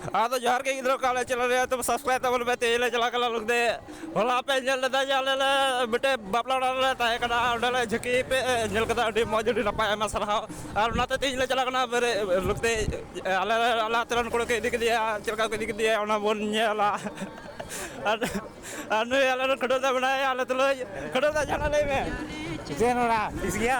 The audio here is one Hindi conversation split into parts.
हाँ तो जोहर के गिद्रो काले चल रहे तो सब्सक्राइब तबल पे तेज ले चला कला लोग दे होला पे जल लेदा जाले ले बेटे बापला उड़ा ताहे कना उड़ले झकी पे जल कदा अडी मौजूद नपाय मा सरहा और नाते तेज ले चला कना लोग दे आले आला तरन को के दिख दिया चलका के दिख दिया ओना बोन नेला अनु आले खडो दा बनाए आले तो खडो दा जाना ले में genre इसगिया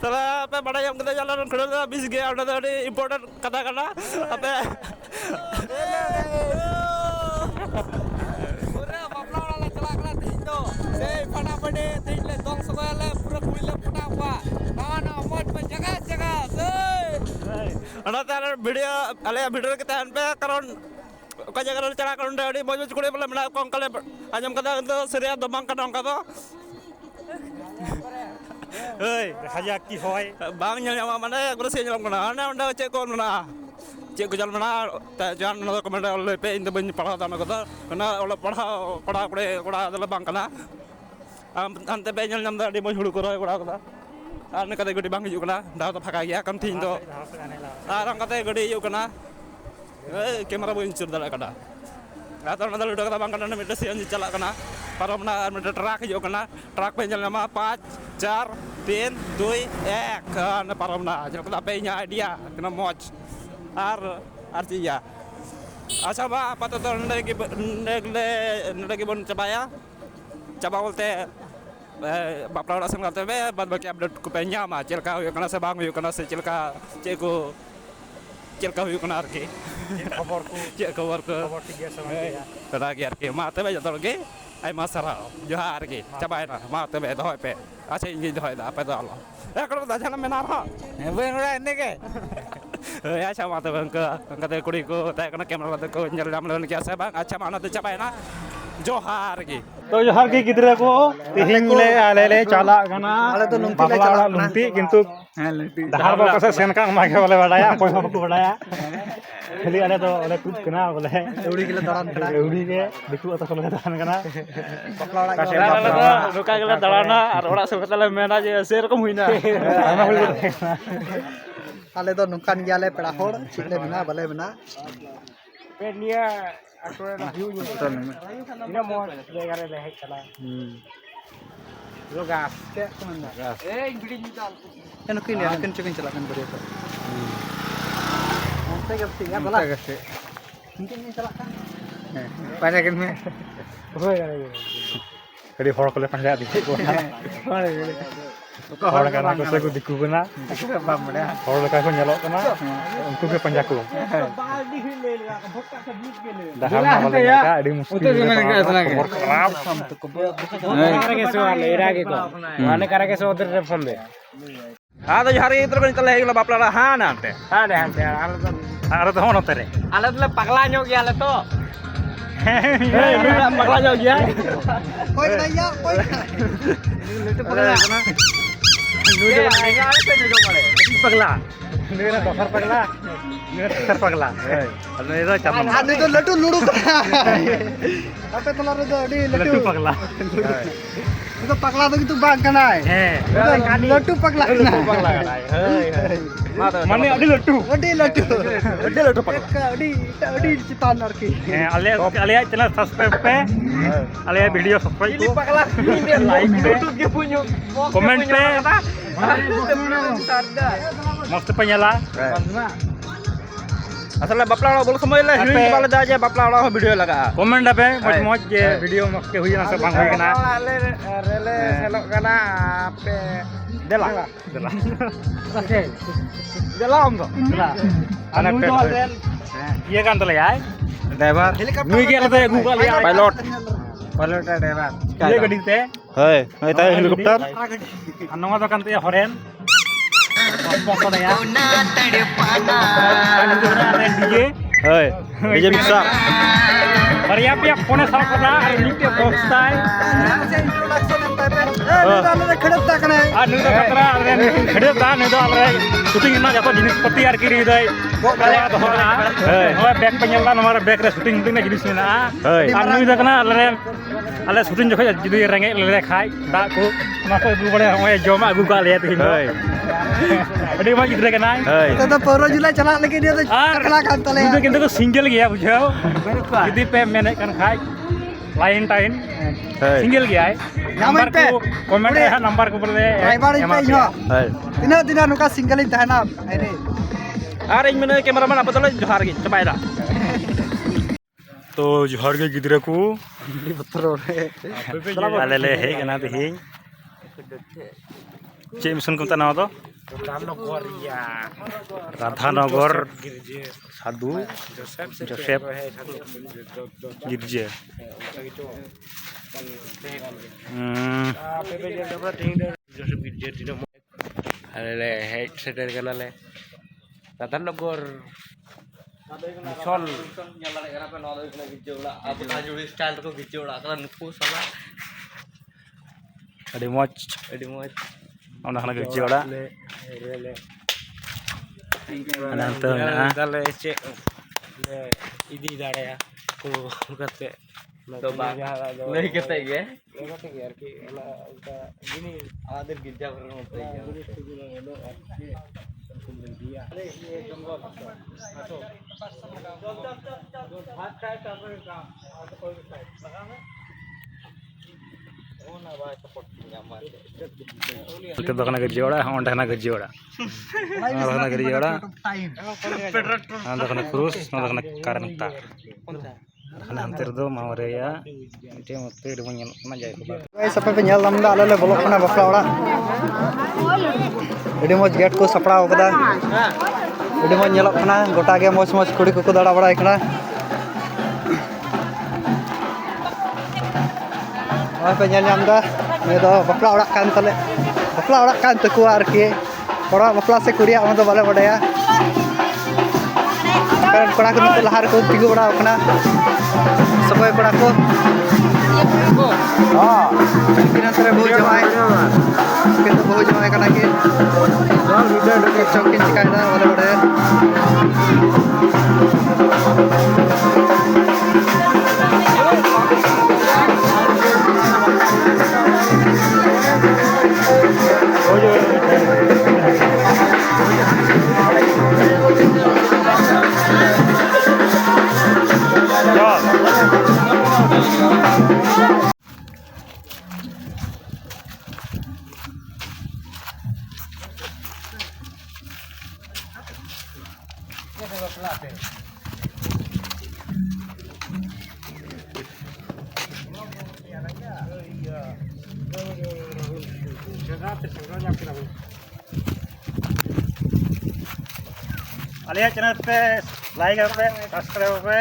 salah apa pada yang kita jalan kereta bis gaya ada tadi important kata-kata apa pura bapla wala chala kala tindo sei pada pade tile dong segala pura kuile puna apa mana mot pe jaga sei ana tar video ale video kita hanpe karon ka jaga chala karon tadi moj kure bole mena kong kale ajam kata itu seria domang kadang kata hei hajak ki hoy bang nyal nyama mana guru se nyalam kana ana unda cek kon mana cek ko jal mana ta jan no ko mana ole pe inde ban padha ta na kata kana ole padha kore dala bang kana ante be nyal nyam da di moj hulu ko roy kora kata ar ne kata gudi bang hiju kana da to phaka gya kam thin to arang kata gudi hiju kana kamera bo incur dala kada atau na dal udah kata bang kana ne mete sian chala kana para mana mete truck hiju kana truck pe nyal nyama 5 4 3 2 1 na para mana jal kata pe nya idea kena moj artinya asa ba apa to ndagi bon cabaya coba ulte bapla ora sang kata be bad baki update ku pe nya ma celka yu kana se bang yu kana se celka ceku celka yu kana arki खबर को तड़ा के आरके मा तबे जतो के आई मा सरा जोहार के चबाय ना मा तबे दहय पे अच्छा इंगे दहय दा पे दल ए करो दा जाना मेना रहा बेन रे ने के अच्छा मा तबे अंक कुड़ी को ताय कना कैमरा को जल जाम लन के से बा अच्छा माना तो चबाय ना जोहार के तो जोहार के गिदरा को तिहिन ले आले ले चला गना आले तो लुंती ले चला लुंती किंतु दहार बा कसे सेनका मागे बोले बडाया कोई को बडाया खाली आले तो ओले कुछ कना बोले एउडी के दड़ान कना एउडी के दिकु अत सोले दड़ान कना बकला वाला रुका गेले दड़ाना और ओड़ा से तले मेना जे से रकम हुइना आमा होल आले तो नुकान गियाले पेड़ा होड़ चिकले बिना भले बिना पे निया अटोरे व्यू नि तो इना मो जगह रे ले चला लोगा के कमंदा ए इंग्लिश नि चाल एनो किन यार किन चिकन चला कन बरिया तो मस्ते गस्ती या भला गस्ती किन नि चला kan पाजा किन में होय कड़ी हड़ कोले पंजा दी को हड़ kana ko se ko diku kana bam bada hor leka ko nyelok kana untu ke पंजा को बाल्टी ही ले लिया भक्का से बीच के ले dahar ma wala ka adi muskil खबर खराब हम तो को करे के सो आले इरा के को माने करे के सो उधर रे फोन दे हाँ तो जोहार के इधर को चले गेला बापला हाँ ना अंते अरे तो होन तेरे आले तो पगला नो गया आले तो पगला जाओ गया कोई नहीं या कोई लेटे पगला नुजे आएगा पे जो पड़े पगला मेरा दोसर पगला मेरा तेसर पगला अरे इधर चल आने तो लट्टू लुडू अबे तो रे तो अडी लट्टू पगला तो पगला तो तू बाग कना है लट्टू पगला माने अडी लट्टू पगला अडी चितान नरकी अले चैनल सब्सक्राइब पे अले वीडियो सब्सक्राइब को पगला लाइक पे के पुन्यो कमेंट पे मस्त पे nyala asal bapla orang boleh semua lah ini bala dah aja bapla orang video laga comment पे मौज जे वीडियो मस्त के हुई ना से बांग हुई कना रेले सेलो कना पे देला जलाम तो ana pe ये kan तले आय ड्राइवर नुई के लते गूगल pilot ड्राइवर ये गडी ते hey tayo helikopter नवा तो kan ते हरेन स्पॉन्सर या डीजे hey DJ mixer और यहाँ पे फोन साफ करना और नीचे बॉक्स है इंट्रोडक्शन ᱟᱞᱮ ᱠᱷᱮᱲᱮ ᱛᱟᱠᱱᱟ ᱟᱨ ᱱᱩᱭ ᱫᱚ ᱠᱟᱛᱨᱟ ᱟᱞᱮ ᱠᱷᱮᱲᱮ ᱛᱟ ᱱᱩᱭ ᱫᱚ ᱟᱞᱮ ᱥᱩᱴᱤᱝ ᱨᱮᱱᱟᱜ ᱡᱚᱛᱚ ᱡᱤᱱᱤᱥ ᱯᱟᱹᱛᱤ ᱟᱨ ᱠᱤᱨᱤᱧ ᱫᱟᱭ ᱫᱚᱦᱚ ᱦᱳᱭ ᱵᱮᱜᱽ ᱯᱮ ᱧᱮᱞ ᱫᱟ ᱱᱚᱣᱟ ᱵᱮᱜᱽ ᱨᱮ ᱥᱩᱴᱤᱝ ᱨᱮᱱᱟᱜ ᱡᱤᱱᱤस ᱢᱮᱱᱟᱜᱼᱟ ᱟᱨ ᱱᱩᱭ ᱫᱚ ᱠᱟᱱᱟ ᱟᱞᱮ ᱥᱩᱴᱤᱝ ᱡᱚᱠᱷᱚᱡ ᱡᱩᱫᱤ ᱨᱮᱸᱜᱮᱡ ᱞᱮ ᱠᱷᱟᱡ ᱫᱟᱜ ᱠᱚ ᱚᱱᱟ ᱠᱚ ᱟᱹᱜᱩ ᱵᱟᱲᱟᱭᱟ ᱦᱚᱸᱜᱼᱚᱭ ᱡᱚᱢᱟᱜ ᱟᱹᱜᱩ ᱠᱟᱜ ᱞᱮᱭᱟ ᱛᱮᱦᱮᱧ ᱫᱚ ᱟᱹᱰᱤ ᱢᱚᱡᱽ ᱜᱤᱫᱽᱨᱟᱹ ᱠᱟᱱᱟᱭ ᱛᱮᱫᱚ ᱯᱟᱣᱨᱟ ᱡᱩᱞᱟ ᱪᱟᱞᱟᱜ ᱞᱟᱹᱜᱤᱫ ᱫᱚ ᱴᱟᱠᱞᱟ ᱠᱟᱱ ᱛᱟᱞᱮᱭᱟ ᱱᱩᱭ ᱫᱚ ᱠᱤᱱᱛᱩ ᱠᱚ ᱥᱤᱝᱜᱮᱞ ᱜᱮᱭᱟ ᱵᱩᱡᱷᱟᱹᱣ ᱡᱩᱫᱤ ᱯᱮ ᱢᱮᱱᱮᱫ ᱠᱟᱱ ᱠᱷᱟᱡ लाइन टाइन सिंगल गया है नंबर को कमेंट रे नंबर को बोले ड्राइवर पे इहो तीना दिन नुका सिंगल इन तहना अरे और इन मैंने कैमरामैन आप तो जोहार गे चबायदा तो जोहार गे गिद्रा को आले ले हे गना दिहिं चे मिशन को तना दो राधानगर साधु जोसेफ गिरजे जोसेफ गिरजे अरे हेड सेटर कनाले राधानगर मिशन स्टाइल को गिरजे नुकु सला अड़ी मौज ona kana kerja ora ananta dale che le idi dare ko kate to ba lei kate ge arki ona gini ader girja घर में होता itu bakal kerja ora onda kana kerja ora kana kerja ora anda kana kurus anda kana karanta kana antar do mawre ya ite motte do nyel na jay ko guys सब पे nyal lamda ale le bolok kana bafla ora edi moj gate ko sapra okada edi moj nyelok kana gota ge moj moj kudi ko dara bada kana apa nyal nyamda ini do bafla ora kan teku arki ora bafla se kuria ona do bale badaya kan kora ko nitu lahar ko tigu bada kana sabai kora ko किन तरह बहुत जमाए किंतु बहुत जमाए करना कि चौकी चिकायदा वाले बड़े आलिया चैनल पे लाइक पे सब्सक्राइब पे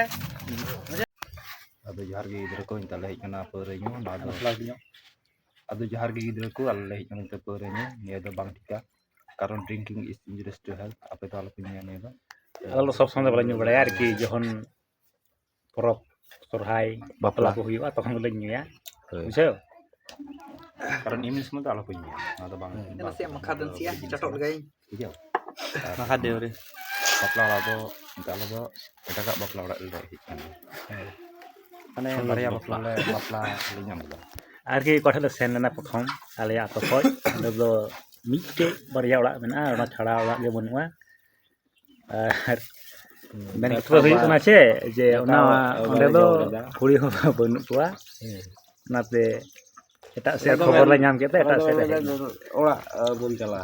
अब जहर के गिद्रा को इंतले हिकना परे नु ना दो अब जहर के गिद्रा को अल्ले हिकना ते परे नु निया दो बांग टिका कारण drinking is injurious to health आपे तो आलोपन निया दो allo सब समय बला ᱧᱩ ᱵᱟᱲᱟᱭᱟ ᱟᱨᱠᱤ ᱡᱚᱠᱷᱚᱱ ᱯᱚᱨᱚᱵ ᱥᱚᱨᱦᱟᱭ ᱵᱟᱯᱞᱟ ᱠᱚ ᱦᱩᱭᱩᱜᱼᱟ ᱛᱚᱠᱷᱚᱱ ᱜᱮᱞᱮ ᱧᱩᱭᱟ ᱵᱩᱡᱷᱟᱹᱣ कारण इमिन समय तो आलोपन निया ना दो बांग nasi makadan sia catok lagi ठीक है maka deure बापला वाला तो इंतले दो एटा बापला वाला ले हिकना माने बारिया बापला ले ᱧᱟᱢ ᱫᱟ ᱟᱨᱠᱤ ᱠᱚᱴᱷᱮ ᱞᱮ ᱥᱮᱱ ᱞᱮᱱᱟ ᱯᱨᱚᱛᱷᱚᱢ ᱟᱞᱮᱭᱟᱜ ᱟᱛᱳ ᱠᱷᱚᱡ ᱚᱸᱰᱮ ᱫᱚ ᱢᱤᱫᱴᱮᱡ ᱵᱟᱨᱭᱟ ᱚᱲᱟᱜ ᱢᱮᱱᱟᱜᱼᱟ ᱚᱱᱟ ᱪᱷᱟᱲᱟ ᱚᱲᱟᱜ ᱜᱮ ᱵᱟᱹᱱᱩᱜᱼᱟ ᱟᱨ ᱢᱮᱱ ᱠᱟᱛᱷᱟ ᱫᱚ ᱦᱩᱭᱩᱜ ᱠᱟᱱᱟ ᱪᱮ ᱡᱮ ᱚᱱᱟ ᱚᱸᱰᱮ ᱫᱚ ᱠᱩᱲᱤ ᱦᱚᱸ ᱵᱟᱹᱱᱩᱜ ᱠᱚᱣᱟ ᱚᱱᱟᱛᱮ ᱮᱴᱟᱜ ᱥᱮᱫ ᱠᱷᱚᱵᱚᱨ ᱞᱮ ᱧᱟᱢ ᱠᱮᱫᱟ ᱮᱴᱟᱜ ᱥᱮᱫ ora bun chala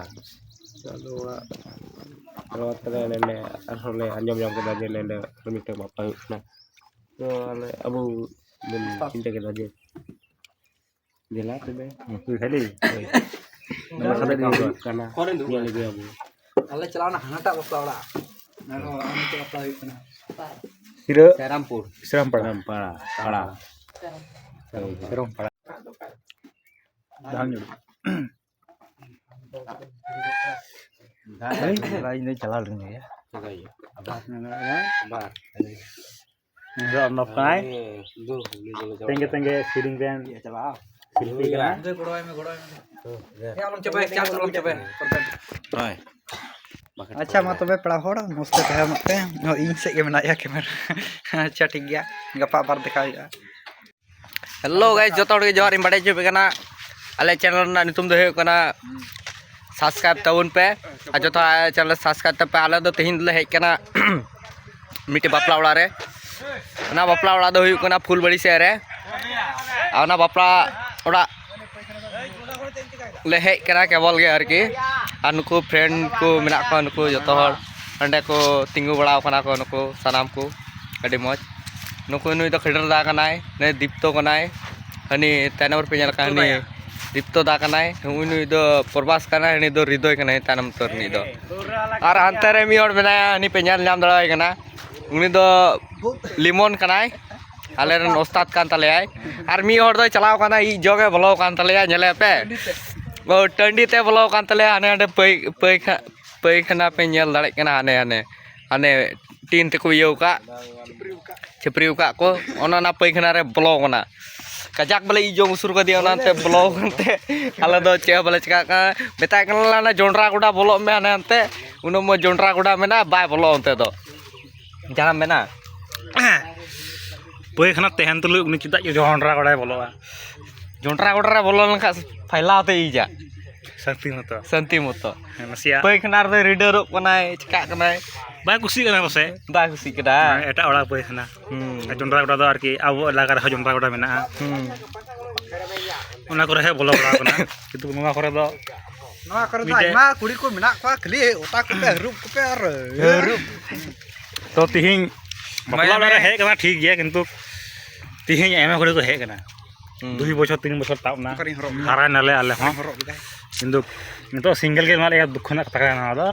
lalu ora rawat le arhole anjam jam ke daje le rumit ke bapak na to ale abu bun cinta ke daje jela tebe tuh kali nama kada di kana dia lagi abu ale chalana hanata bafla ora naro ani ke bafla hu kana sira Serampur Serampara pala Serampara dang lain ini jalan dulu ya bar enggak nafkai tengge siring ben शिल्पी कना अच्छा मा तबे पड़ा होड़ मस्ते तहे मते इन से के बनाया कैमरा अच्छा ठीक गया गपा बार दिखाई हेलो गाइस जो तोड़ के जोहार इन बड़े चुपे कना अले चैनल ना नितुम दो है कना सब्सक्राइब तबुन पे आ जो चैनल सब्सक्राइब तब पे आले दो तेहिन ले हेज कना मिटे बापला ओड़ा रे ना बापला ओड़ा दो हुई कना फुलबड़ी से रे आ ना बापला ओड़ा ले हेज कना केवल गे आरकी आ नुकु फ्रेंड को मेना को नुकु जतो हर अंडे को तिंगु बड़ा कना को नुकु सनाम को अडी मौज नुकु नुई तो खिडर दा कनाय ने दीप्तो कनाय हनी तैनवर पे ñel कहनी दीप्तो दा कनाय नुई दो प्रवास कनाय हनी दो हृदय कनाय तानम तोरनी दो और अंते रे मी और मेना हनी पे ñel नाम दड़ाय कना उनी दो लिमोन कनाय आले रन उस्ताद कान तलेय और मी और दो चलाव कना ई जोगे बोलो कान तलेय ñele पे वो टंडी ते बोलो कान तलेय आने आने पई खना पे ñel दड़े कना आने आने आने टीन ते को यो का छपरिउ का को ओना ना पई खना रे बोलो कना कजाक बले ई जो उसुर को दिया ओनाते बोलो कंते आले दो चे बले चका का मेता कना ना जोंड्रा गुडा बोलो में आने अंते उनो मो जोंड्रा गुडा मेना बाय बोलो अंते दो जाना मेना पई खना तेहन तुलु उनी चिदा जोंड्रा गड़ाय बोलोआ जोंड्रा गुडा रे बोलो लंका फैलाते ई जा संति मतो नसिया पई खना रे रीडर कनाय चका कनाय बाय कुसी कना बसे बा खुशी कदा एटा ओड़ा पई खना जोंड्रा गड़ा दो आरकी आबो इलाका रे जोंड्रा गड़ा मेना ओना करे हे बोलो गड़ा कना किंतु नोवा करे दो मा कुड़ी को मेना को खली ओता को पे रूप को पे और तो तिहिं बापला रे हे कना ठीक गया किंतु तिहिं एमे करे को हे कना 2 बछर 3 बछर ताबना हारा नाले आले हां किंतु नितो सिंगल के माले दुख ना कथा ना दो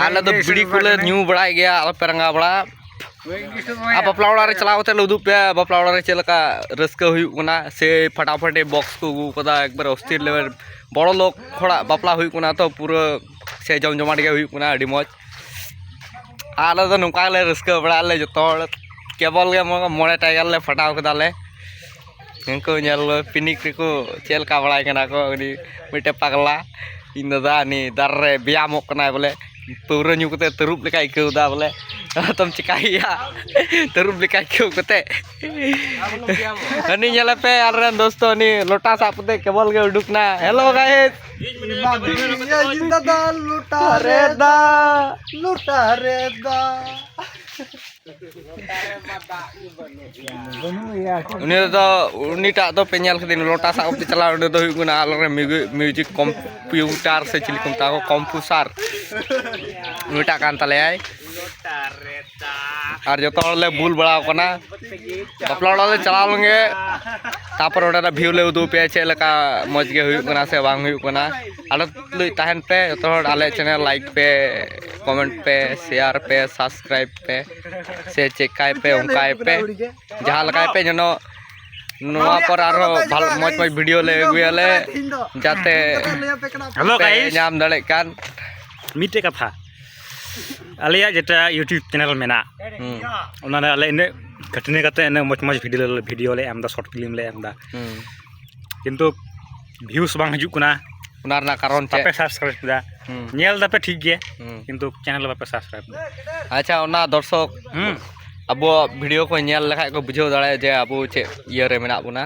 आले दो बिड़ी कुले न्यू बड़ाय गया आल पेरंगा बड़ा आ बापला ओड़ा रे चलावते लुदु पे बापला ओड़ा रे चलका रस्का हुई कना से फटाफट बॉक्स को गु कदा एकबार अस्थिर लेवल बड़ लोग थोड़ा बापला हुई कना तो पूरा से जमजमाट के हुई कना अडी मौज आले दो नुका ले रस्का बड़ा ले जतो केबल के मोड़े टाइगर ले फटाव कदाले इनको ñel pinik को चलका बड़ाय कना को नि मिटे पगला इन दादा नि दर रे ब्यामक कना बोले पूरा न्यू कते तरुप लेका इकौ दा बोले तुम चिकाइया तरुप लेका इकौ कते हनी ñele पे आरे दोस्तों नि लोटा सापते केबल के उडुकना हेलो गाइस दादा लुटा रे दा उनीटा तो पे ñel खदिन लोटा साप ते चला उडे दो हुगुना आलरे म्यूजिक कंप्यूटर से चिली को ता को कंप्यूटर उनीटा कान तले आय और जो तोले बुल बड़ा कना बपलाड़ा ले चला लंगे तापर ओडा व्यू ले उदु पे छे लका मज गे हुई कना से बांग हुई कना आले लुई ताहन पे तो आले चैनल लाइक पे कमेंट पे शेयर पे सब्सक्राइब पे से चेकाय पे उनकाय पे जहां लगाय पे जनो नोआ पर आरो मज मज वीडियो ले गुयाले जाते हेलो गाइस नाम दड़े कान मिटे कथा आलिया जेटा यूट्यूब चैनल मेना ओना आले इन घटने कते इन मज मज वीडियो ले एमदा शॉर्ट फिल्म ले एमदा किंतु व्यूज बांग हजू कना उनार ना कारण चे पे सब्सक्राइब दा ñel दा पे ठीक गया किंतु चैनल पे सब्सक्राइब अच्छा ओना दर्शक अबो वीडियो को ñel लखाय को बुझो दाड़े जे अबो चे ये रे मेना बुना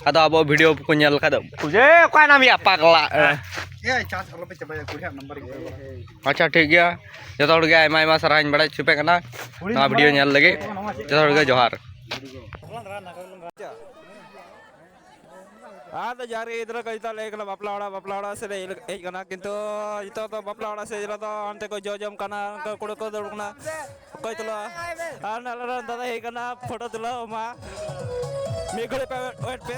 अदो अबो वीडियो को ñel लखा दो बुझे काय नाम या पागला अच्छा ठीक गया जो गे आयमा आयमा सराहन बड़ा चुपे कना ना वीडियो ñel लगे जो गे जोहार तो जार इधर कहिता लेकला बापला ओड़ा से हेज कना किंतु इतो तो बापला ओड़ा से इधर तो अंते को जोजम कना कुड़ को दड़कना कोई तुला आर नाला दादा हेज कना फोटो तुला मा मी घरे पे वेट पे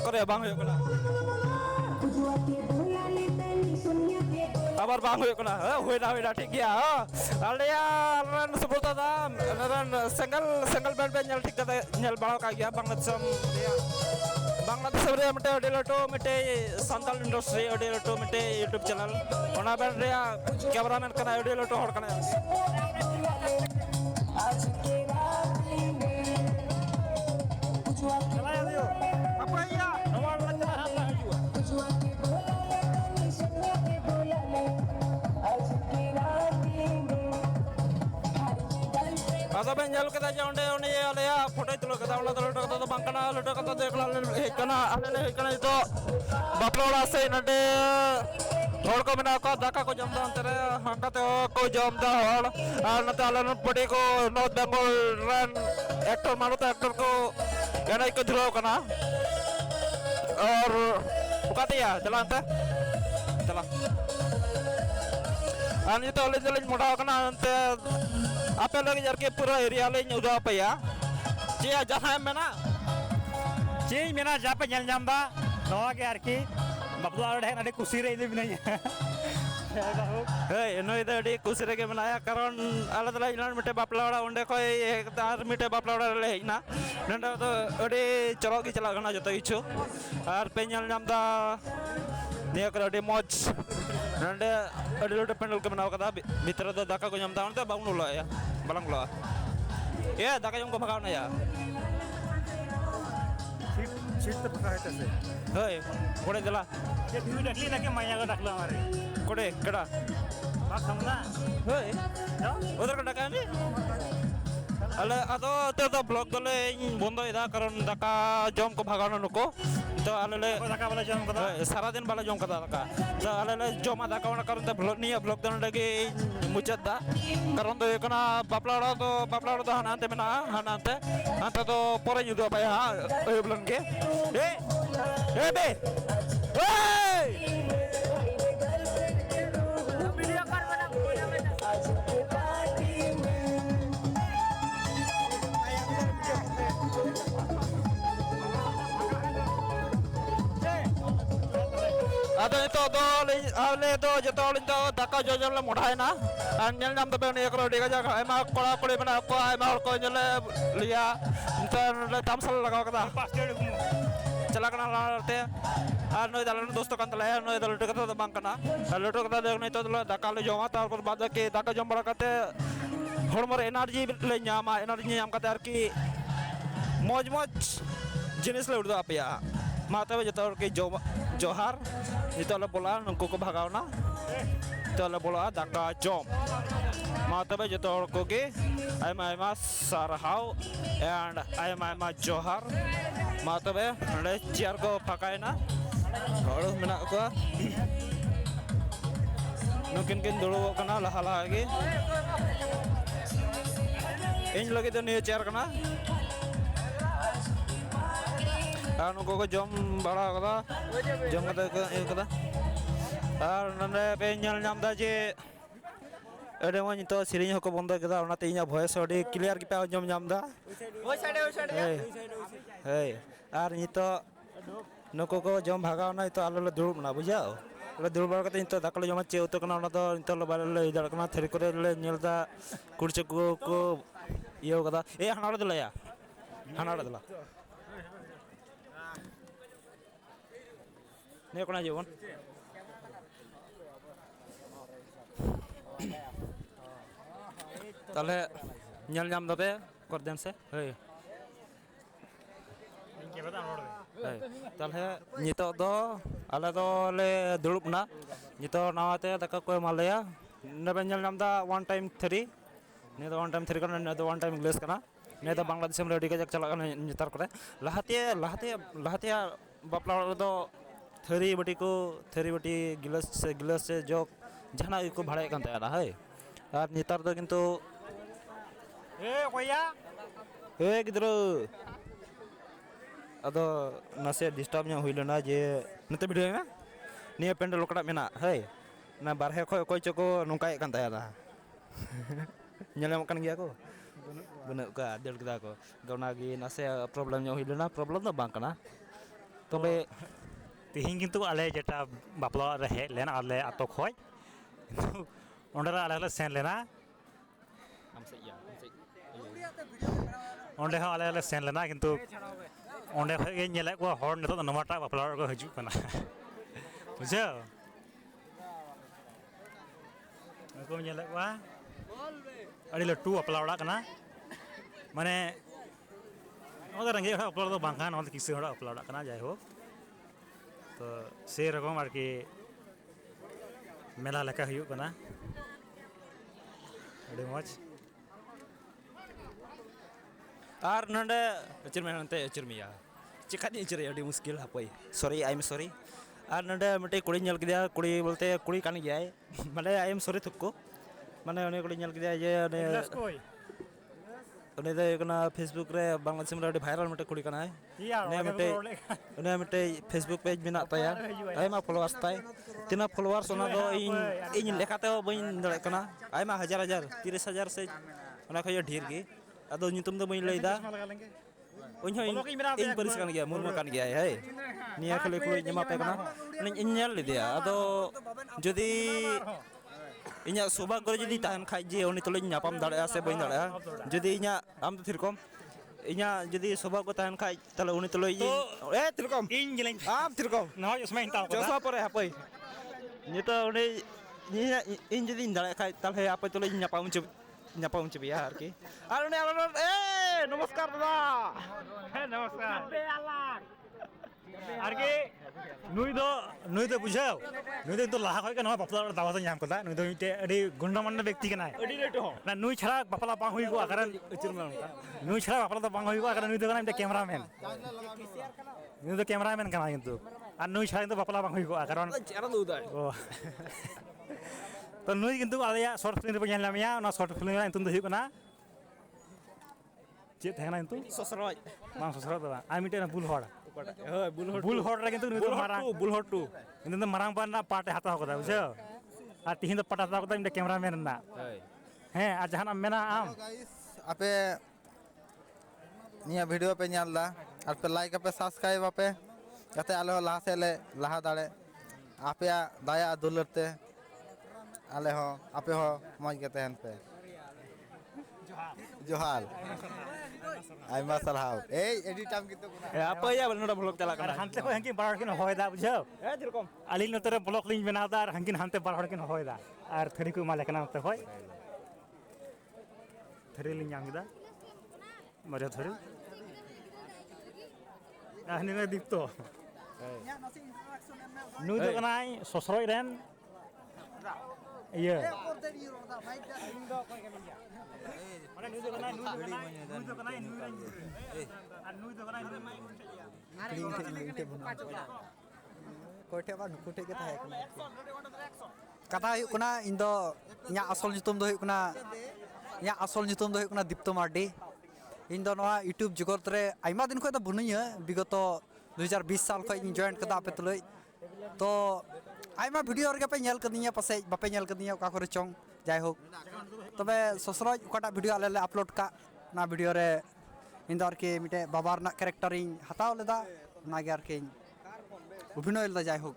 करे बांग हो कना abar bang hoy kona hoy na ठीक गया आलिया रन सबोता दा रन सिंगल बैंड पे ñel ठीक दा ñel बाळो का गया बांग्लादेश रे मटे अडी लटो मटे संताल इंडस्ट्री अडी लटो मटे यूट्यूब चैनल ओना बैंड रे कैमरामैन कना अडी लटो हड़ कना ᱟᱫᱚ ᱵᱮᱱ ᱧᱮᱞ ᱠᱮᱫᱟ ᱡᱮ ᱚᱸᱰᱮ ᱩᱱᱤ ᱟᱞᱮᱭᱟᱜ ᱯᱷᱳᱴᱳᱭ ᱛᱩᱞᱟᱹᱣ ᱠᱮᱫᱟ ᱚᱱᱟ ᱫᱚ ᱞᱟᱹᱴᱩ ᱠᱟᱛᱷᱟ ᱫᱚ ᱵᱟᱝ ᱠᱟᱱᱟ ᱞᱟᱹᱴᱩ ᱠᱟᱛᱷᱟ ᱫᱚ ᱮᱠᱞᱟ ᱞᱮ ᱦᱮᱡ ᱠᱟᱱᱟ ᱟᱞᱮ ᱞᱮ ᱦᱮᱡ ᱠᱟᱱᱟ ᱱᱤᱛᱚᱜ ᱵᱟᱯᱞᱟ ᱚᱲᱟᱜ ᱥᱮ ᱱᱚᱰᱮ ᱦᱚᱲ ᱠᱚ ᱢᱮᱱᱟᱜ ᱠᱚᱣᱟ ᱫᱟᱠᱟ ᱠᱚ ᱡᱚᱢ ᱫᱟ ᱚᱱᱛᱮ ᱨᱮ ᱦᱟᱱᱠᱟ ᱛᱮ ᱠᱚ ᱡᱚᱢ ᱫᱟ ᱦᱚᱲ ᱟᱨ ᱱᱚᱛᱮ ᱟᱞᱮ ᱨᱮᱱ ᱯᱟᱹᱴᱤ ᱠᱚ ᱱᱚᱨᱛᱷ ᱵᱮᱝᱜᱚᱞ ᱨᱮᱱ एक्टर मानो तो एक्टर को एनआई को धुलाव करना और उकाते या चला अंते चला आनी तो ले चले मोटा करना अंते आपे लगे जार के पूरा एरिया ले उदा पे या चे जहां में ना चे मेना जा पे ñel ñam da नवा के आर की बापला ढे अडी कुसी रे इदि बिनाई हे नोय द अडी कुसी रे के बनाया कारण आले तला इलान मिटे बापला वाला ओंडे कोई एक तार मिटे बापला वाला ले हिना नंडा तो अडी चलो की चला गना जतो इछु आर पे ñel ñam da निया कर अडी मौज नंडे अडी लोटे पेंडल के बनाव कदा भीतर दो दाका को ñam da ओंते बाउन लो या बलंग लो ये दाका जम को भगाव ना या सीट तो पका है तसे हे कोड़े दिला ये भी डकली ना के माया को डकला मारे कोड़े केड़ा बात समझना हे उधर का डका नहीं अले अदो ते तो ब्लॉग दले बंद इदा कारण दाका जम को भगावना नुको तो आले ले दाका वाला जम कदा सारा दिन बाला जम कदा दाका तो आले ले जमा दाका वाला कारण ते ब्लॉग नहीं ब्लॉग दन लगे मुचत दा कारण तो एकना बापला तो हानांते मेना हानांते अंत तो परे जुदो पाय हा एबलन के ए बे वीडियो कर बना अदो तो आले तो जतो तो दाका जोजम ले मोढ़ायना और नेल नाम तो बेन एकरो डिगा जा आयमा कोड़ा कोड़ी बना को आयमा हर को नेले लिया तो तामसल लगाव कदा चला कना लाते और नय दालन दोस्त कान तले नय दल टका तो बांग कना लटो कदा देख नय तो दाका ले जमा तार पर बाद के दाका जम बड़ा कते हड़मर एनर्जी ले ᱧᱟᱢᱟ एनर्जी ᱧᱟᱢ कते आर की मौज जिनिस ले उड़दा पेया मा तबे जतो के जोहार नितोले बोला नुको को भगावना तोले बोला दाका जम मा तबे जतो को के आयमा सारहाव एंड आयमा जोहार मा तबे नडे चेयर को फकायना हड़ मेना को नुकिन किन दुड़ो कना लहा लहा गे इन लगे तो निये चेयर कना और नुको को जम बड़ा कदा जम कदा और नंदे पे ñel ñam दा जे एडे मा नितो सिरिंग हको बंद कदा ओनाते इना वॉइस अडी क्लियर के पे जम ñam दा ओइ साइड हे और नितो नुको को जम भागाव ना तो आलो ले दुरुब ना बुझाओ ले दुरुब बार कते नितो दाकले जमा चे उतो कना ओना तो नितो ले बाले ले इदड़ कना थेरी करे ले ñel दा कुर्चे को इयो कदा ए हानाड़ दला या हानाड़ दला ने कोना जीवन ताले ñel ñam दबे कर देन से हे इनके बता नोड़ हे ताले नितो दो आले दो ले दुरुब ना नितो नावाते दाका को मालया नबे ñel ñam दा वन टाइम 3 ने दो वन टाइम 3 करना ने दो वन टाइम इंग्लिश करना ने दो बांग्लादेश में रेडी के चला करना नितार करे लहाते बापला दो थरी बटी गिलास से जग जहाना को भाड़े कान ताया है और नितार दो किंतु ए कोया ए गिद्रो अदो नसे डिस्टर्ब nya हुई लेना जे नते भिडियो में निया पेंडल लोकड़ा मेना है ना बारहे खय कोय चको नोंकाय कान ताया दा ñelem kan gया को बने का देल कदा को दोनागी नसे प्रॉब्लम nya हुई लेना प्रॉब्लम तो बांग कना तबे तिहिं किंतु आले जेटा बापला रे हे लेना आले आतो खय ओंडरा आले सेन लेना ओंडे हो आले सेन लेना किंतु ओंडे खय नेले को हर नितो नमाटा बापला को हजू कना बुझो को नेले को अड़ी लट्टू बापला ओड़ा कना माने ओदा रंगे बापला दो बांखान ओदा किसी ओड़ा बापला ओड़ा कना जाय हो तो से रकम आर की मेला लेका हुयु कना अड़ी मौज ᱟᱨ ᱱᱚᱰᱮ ᱟᱹᱪᱩᱨ ᱢᱮ ᱱᱚᱱᱛᱮ ᱟᱹᱪᱩर ᱢᱮᱭᱟ ᱪᱮᱠᱟᱛᱮ ᱟᱹᱪᱩᱨᱮᱭᱟ ᱟᱹᱰᱤ ᱢᱩᱥᱠᱤᱞ ᱦᱟᱯᱳᱭ ᱥᱚᱨᱤ ᱟᱭ ᱮᱢ ᱥᱚᱨᱤ ᱟᱨ ᱱᱚᱰᱮ ᱢᱤᱫᱴᱮᱡ ᱠᱩᱲᱤᱧ ᱧᱮᱞ ᱠᱮᱫᱮᱭᱟ ᱠᱩᱲᱤ ᱵᱚᱞᱛᱮ ᱠᱩᱲᱤ ᱠᱟᱱ ᱜᱮᱭᱟᱭ ᱢᱟᱱᱮ ᱟᱭ ᱮᱢ ᱥᱚᱨᱤ ᱛᱷᱩᱠᱠᱩ ᱢᱟᱱᱮ ᱩᱱᱤ ᱠᱩᱲᱤᱧ ᱧᱮᱞ ᱠᱮᱫᱮᱭᱟ ᱡᱮ उन्हें तो फेसबुक रे बांग्लादेश में भाइरल मिट्टे कुड़ी कना उन्हें मिट्टे फेसबुक पेज में ताया आयमा फॉलोअर्स ताय तीना फॉलोअर्स ओना दो इन लेखाते बइन दड़े कना आयमा हजार हजार 30,000 से ओना खय ढेर गे अदो नितुम दो बइन लैदा उन्हों इन परिस कान गया मुर्मु कान गया है निया खले कुड़ी जमा पे कना इन नेल लिदिया अदो जदी इन्या सौभाग्य जुदी तहन खाइ जे उनी तुलिं नापाम दाड़े से बइन दाड़े जुदी इन्या आम तो थिरकम इन्या जुदी सौभाग्य तहन खाइ ताले उनी तुलई ए थिरकम इन गेलिं आम थिरकम न चश्मा हिंता चश्मा परे हापय नितो उनी इन जुदी दाड़े खाइ ताले आपय तुलई नापाम चबिया आरकी आर उनी ए नमस्कार दादा हे नमस्कार बे आलाक आरकी नुई दो बुझाओ नुई तो लाहा खय न बापला दावा तो नाम कदा नुई दो मिटे अडी गुंडामंड व्यक्ति कनाय अडी लेटो ना नुई छड़ा बापला बांग हुई को कारण अचुर में नुई छड़ा बापला तो बांग हुई को कारण नुई दो कना मिटे कैमरामैन नुई तो कैमरामैन कना किंतु और नुई छड़ा तो बापला बांग हुई को कारण चेरा दो दाय ओ तो नुई किंतु आलया शॉर्ट फिल्म रे बयान लामिया ना शॉर्ट फिल्म रे इंतु दो हुई कना चे थेना इंतु ससरoj मां ससरoj दा आ मिटे ना बुल हड़ ᱦᱳᱭ ᱵᱩᱞ ᱦᱚᱲ ᱨᱮ ᱠᱤᱱᱛᱩ ᱱᱩᱭ ᱢᱟᱨᱟᱝ ᱵᱩᱞ ᱦᱚᱲ ᱴᱩ ᱤᱧ ᱢᱟᱨᱟᱝ ᱯᱟᱨ ᱯᱟᱴᱮ ᱦᱟᱛᱟᱣ ᱠᱟᱫᱟ ᱵᱩᱡᱷᱟᱹᱣ ᱟᱨ ᱛᱤᱦᱤᱧ ᱫᱚ ᱯᱟᱴ ᱦᱟᱛᱟᱣ ᱠᱟᱫᱟ ᱤᱧ ᱠᱮᱢᱮᱨᱟᱢᱮᱱ ᱨᱮᱱᱟᱜ ᱦᱮᱸ ᱟᱨ ᱡᱟᱦᱟᱱᱟᱜ ᱢᱮᱱᱟ ᱟᱢ आपे निया वीडियो पे नालदा और पे लाइक पे सब्सक्राइब आपे जाते आले हो लहा से ले लहा दाड़े आपे दाया दुलरते आले हो आपे हो मौज के तहन पे जोहार आइमा सलाहाव ए एडिट टाइम कितो apa ya benar blog चला kana हानते को हंकी बार किन होयदा बुझाओ ए जेरकम आली नतरे ब्लॉक लिंक बनादा और हंकिन हानते बार किन होयदा और थरी को माले कना ते होय थरी लिंक आंगदा मरे थरी आहनी ने दीप्तो नुई दो कनाय ससरoj रेन iya mana नुई दो कनाय कोठे बा नुकुटे के थाय कथा हुई कना इन दो इया असल nyutum दो हुई कना इया असल nyutum दो हुई कना दीप्तो मार्डी इन दो नवा यूट्यूब जगत रे आइमा दिन खय द बुनिया विगत 2020 साल खय जॉइन कदा पे तुलय तो आइमा वीडियो रे पे नेल कदिया पासे बापे नेल कदिया का करे चोंग जाय हो तबे ससरoj ओकाटा वीडियो आले ले अपलोड का ना वीडियो रे इन दर के मिटे बाबार ना कैरेक्टर इन हताव लेदा ना गे आरके अभिनय लेदा जाय हो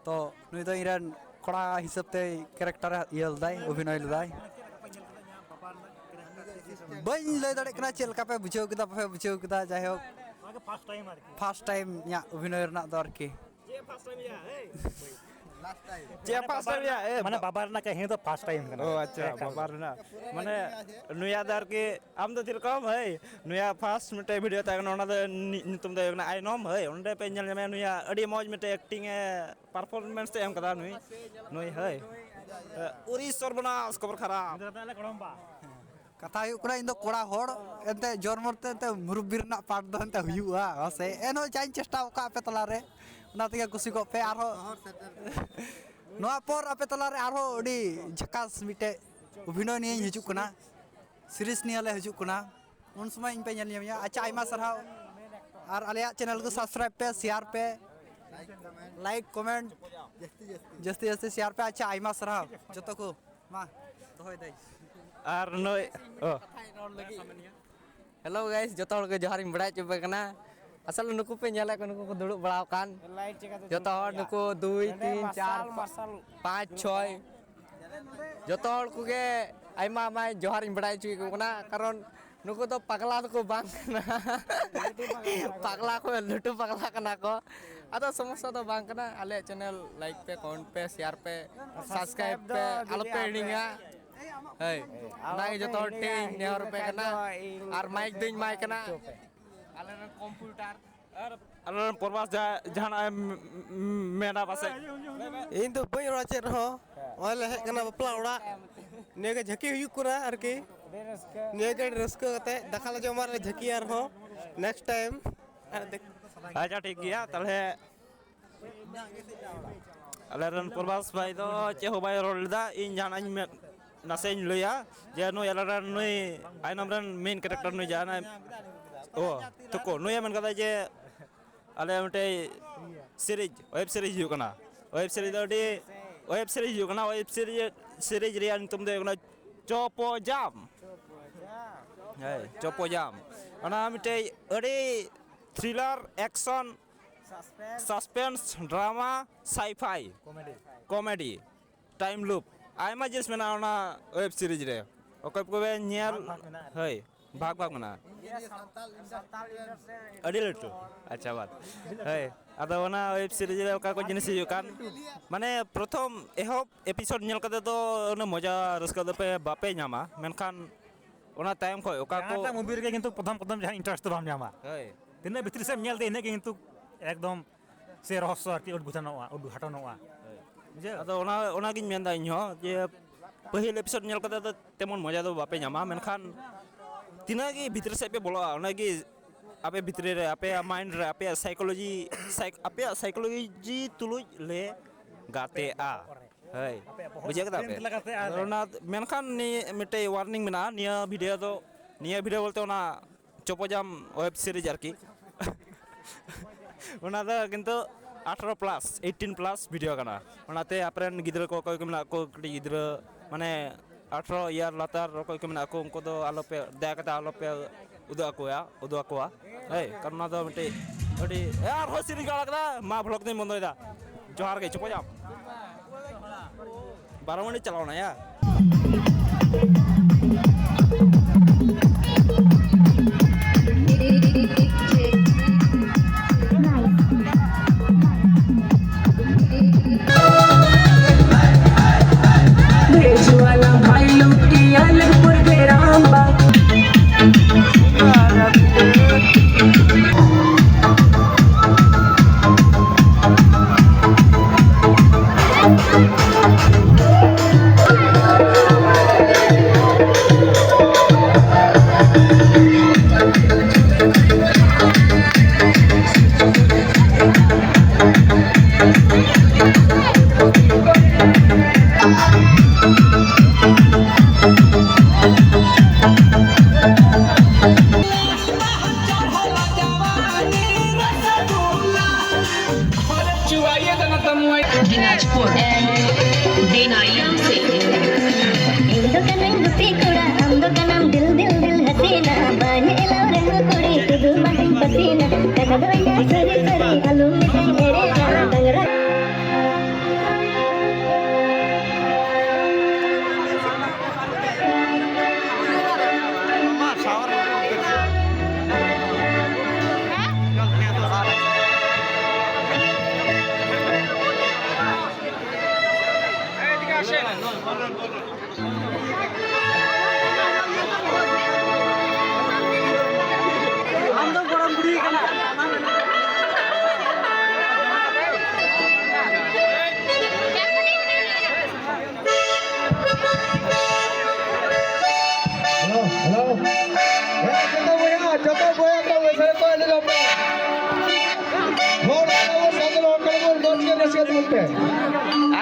तो नुई दो इरन कोड़ा हिसाब ते कैरेक्टर यल दाय अभिनय लेदाय बइन ले दड़े कना चेल का पे बुझाव केदा जाय हो फर्स्ट टाइम या अभिनय रना दर के चे फर्स्ट टाइम या माने बाबार ना कहीं तो फर्स्ट टाइम कना ओ अच्छा बाबार ना माने नुया दार के आम तो तिरकम है नुया फर्स्ट मिटे वीडियो तागन ओना दो नितुम दो ना आइनम है ओंडे पे नेल मे नुया अडी मौज मिटे एक्टिंग परफॉर्मेंस ते एम कदा नुई है उरी सर्वनाश खबर खराब कथा हुई कना इन दो कोड़ा होड़ एते जन्मते एते मुरब्बी रना पार्ट दो एते हुआ हसे एनो चाइन चेष्टा का पे तला रे ना तके कुसी को पे आरो नोआ पर आपे तला रे आरो अडी झकास मिटे अभिनय निये हिजु कना सीरीज नियाले हिजु कना उन समय इन पे नेल निया अच्छा आइमा सरहाव और आलिया चैनल को सब्सक्राइब पे शेयर पे लाइक कमेंट जस्ती जस्ती शेयर पे अच्छा आइमा सरहाव जतो को मा दोय दई आर नय ओ हेलो गाइस जतो हड़ के जोहार इन बड़ाय चबे कना असल नुकु पे नेला को नुकु को दुड़ुब बड़ाव कान जतो हड़ नुकु 2 3 4 5 6 जतो हड़ को के आइमा माय जोहार इन बड़ाय चुई को कना कारण नुकु तो पगला तो को बांग ना पगला को लुटु पगला कना को अतो समस्या तो बांग कना आले चैनल लाइक पे कमेंट पे शेयर पे सब्सक्राइब पे आलो पे डिंगा hey nai joto ting nehor pe kana ar mic ding mic kana alen komputer alan porwas jahana mena pase इन तो बई रोचे रहो ओले हे कना बपला ओड़ा नेगे झकी हुई कुरा आर के निये रस्को कते दखाला जमार झकी आर हो नेक्स्ट टाइम अच्छा ठीक गया ताले अलेरन प्रवास भाई तो चे हो भाई रोल दा इन जाना इन नासे इन लया जे नो अलेरन नुई आइनम रन मेन कैरेक्टर नुई जाना ओ तो को नुई मन कदा जे अले मटे सीरीज वेब सीरीज हो कना वेब सीरीज दो वेब सीरीज हो कना वेब सीरीज रिया तुम दे कना चोपो जाम है चोपो जाम अना मटे अरे thriller action suspense drama sci-fi comedy time loop आयमा जिस में ना वेब सीरीज रे ओके को नियल है भाग भाग मना अड़ी लटू अच्छा बात है अदा ओना वेब सीरीज रे ओका को जिनिस हियो कान माने प्रथम एहब एपिसोड नेल कते तो ओना मजा रस्का दो पे बापे न्यामा मेनखान ओना टाइम खय ओका को मूवी रे किंतु प्रथम जहां इंटरेस्ट बाम न्यामा है तिना भितरी से नेल दे इने किंतु एकदम से रहस्य आरकी उद्घाटनवा बुझे अदा ओना गिन मेनदा इनहो जे पहिल एपिसोड नेल कते तो तेमन मजा दो बापे न्यामा मेनखान तिना गी भितर से पे बोला ओना गी आपे भितरे रे आपे माइंड रे आपे साइकोलॉजी तुलुज ले गाते आ है बुझे कदा पे ओना मेनखान नि मिटे वार्निंग मेना निया वीडियो बोलते ओना चोपोजाम वेब सीरीज आरकी ओना दा किंतु 18 प्लस 18 प्लस वीडियो कना ओनाते आपरेन गिद्रा को कोई मेना को कटी गिद्रा माने 18 ईयर लातार कोई के मेना को उनको दो आलोपे दया कता आलोपे उदो आकोया है करना दो मिटे अडी यार हो सीरीज गाला कदा मा ब्लॉग ने बंदोइदा जोहार के चोपोजाम 12 मिनट चलाओ ना यार दिनाजपुर देनाइयाम से इंदो का नाम बुती कोड़ा अंदो का नाम दिल दिल दिल हसीना बाने लाव रंग कोड़ी तुदु बटिंग पसीना कदा दोया सरी सरी आलू मिठाई मेरे जान तंगरा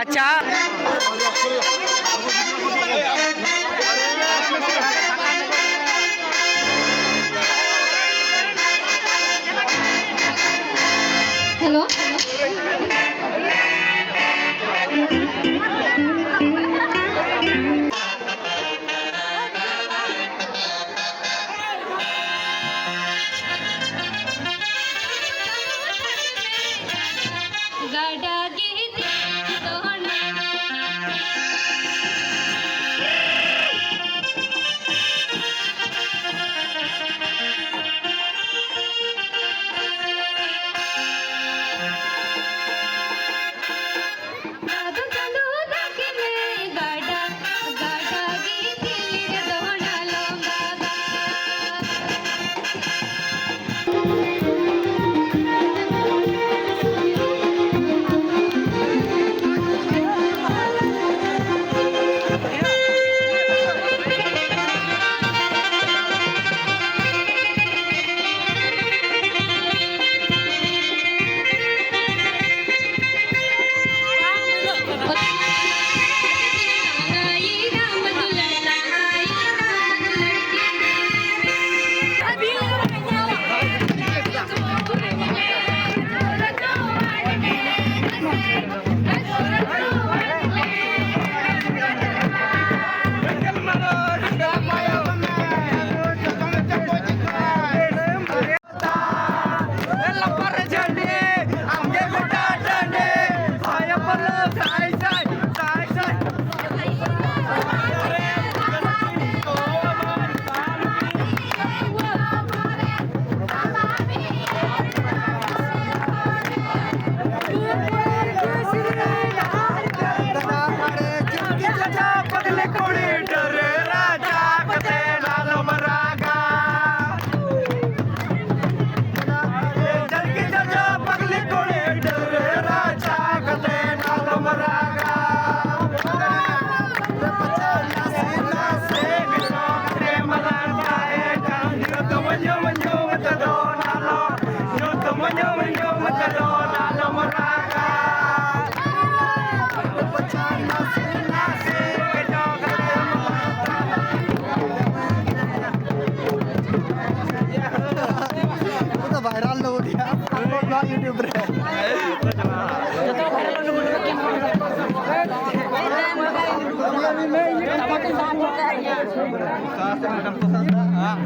अच्छा हेलो गाड़ा गिरी तोहना दादू चलो लाके में गाड़ा गिरी तोहना लोंगा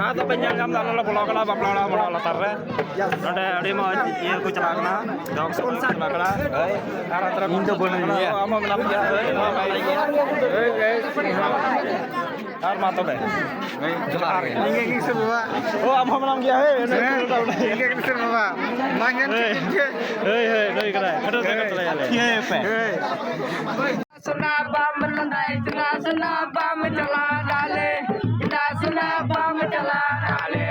ᱟᱫᱚ ᱵᱟᱹᱧ ᱧᱮᱞ ᱧᱟᱢ ᱫᱟ ᱟᱞᱮ ᱞᱮ ᱵᱚᱞᱚ ᱠᱟᱱᱟ ᱵᱟᱯᱞᱟ ᱚᱲᱟᱜ ᱵᱚᱞᱚ ᱞᱟᱛᱟᱨ ᱨᱮ ᱱᱚᱰᱮ ᱟᱹᱰᱤ ᱢᱚᱡᱽ ᱤᱭᱟᱹ ᱠᱚ ᱪᱟᱞᱟᱜ ᱠᱟᱱᱟ ᱡᱚᱜ ᱥᱮᱫ ᱠᱚ ᱪᱟᱞᱟᱜ ᱠᱟᱱᱟ ᱟᱨ ᱟᱛᱨᱟ ᱤᱧ ᱫᱚ ᱵᱟᱹᱱᱩᱧ ᱜᱮᱭᱟ ᱟᱢ ᱦᱚᱸ ᱢᱮᱱᱟᱢ ᱜᱮᱭᱟ ᱟᱨ ᱢᱟ ᱛᱚᱵᱮ ᱡᱚᱦᱟᱨ ᱜᱮ ᱤᱧ ᱜᱮ ᱥᱮ ᱵᱟᱵᱟ ᱳ ᱟᱢ ᱦᱚᱸ ᱢᱮᱱᱟᱢ ᱜᱮᱭᱟ ᱤᱧ ᱜᱮ ᱥᱮ ᱵᱟᱵᱟ ᱢᱟᱝᱜᱮᱱ ᱱᱩᱭ ᱠᱟᱱᱟᱭ ᱠᱷᱟᱴᱚ ᱠᱟᱛᱮ ᱞᱟᱭᱟᱞᱮ सुना बम लड़ाई इतना सुना बम चला डाले इतना सुना बम चला डाले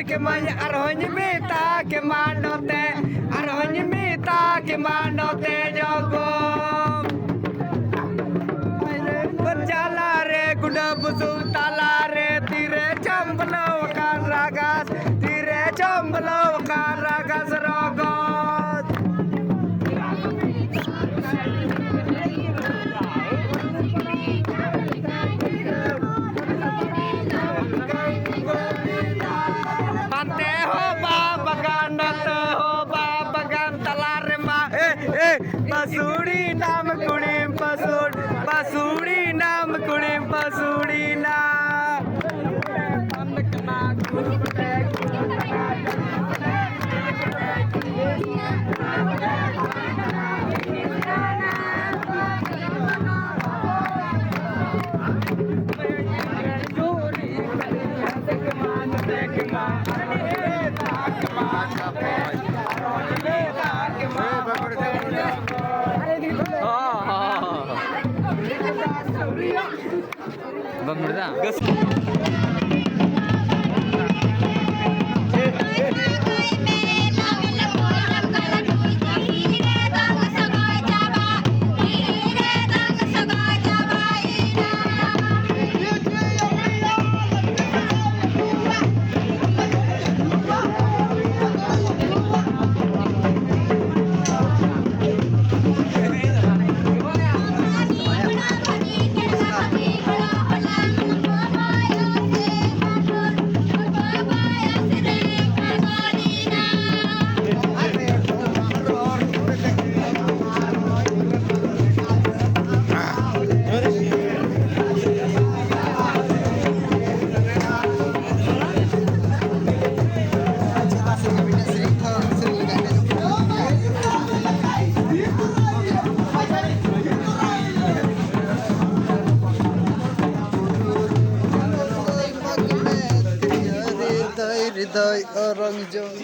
के मन अरहन मीता के मानोते अरहन मीता के मानोते जोगो बचाला रे गुडा बुसु ताला रे तीरे चंबलो का रागास तीरे चंबलो का रागास रोगो पसूड़ी नाम कुड़ी पसूड़ी नाम कुड़ी पसूड़ी ना हृदय orang jong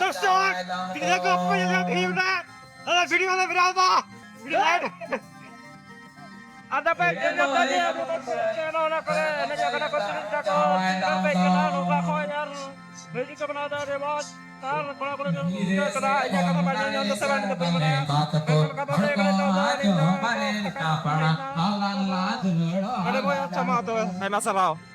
Terus tidak kau punya lihat himna. Ada video mana berapa? Video lain. Ada pek yang tadi ada channel nak kena nak kena konten tak kau. Pek kena lupa kau yar. Beli ke mana ada remote. Tar kalau kena kena ini kata banyak yang tu seban ke mana. Kata saya kena tahu. Ada boy sama tu. Hai masalah.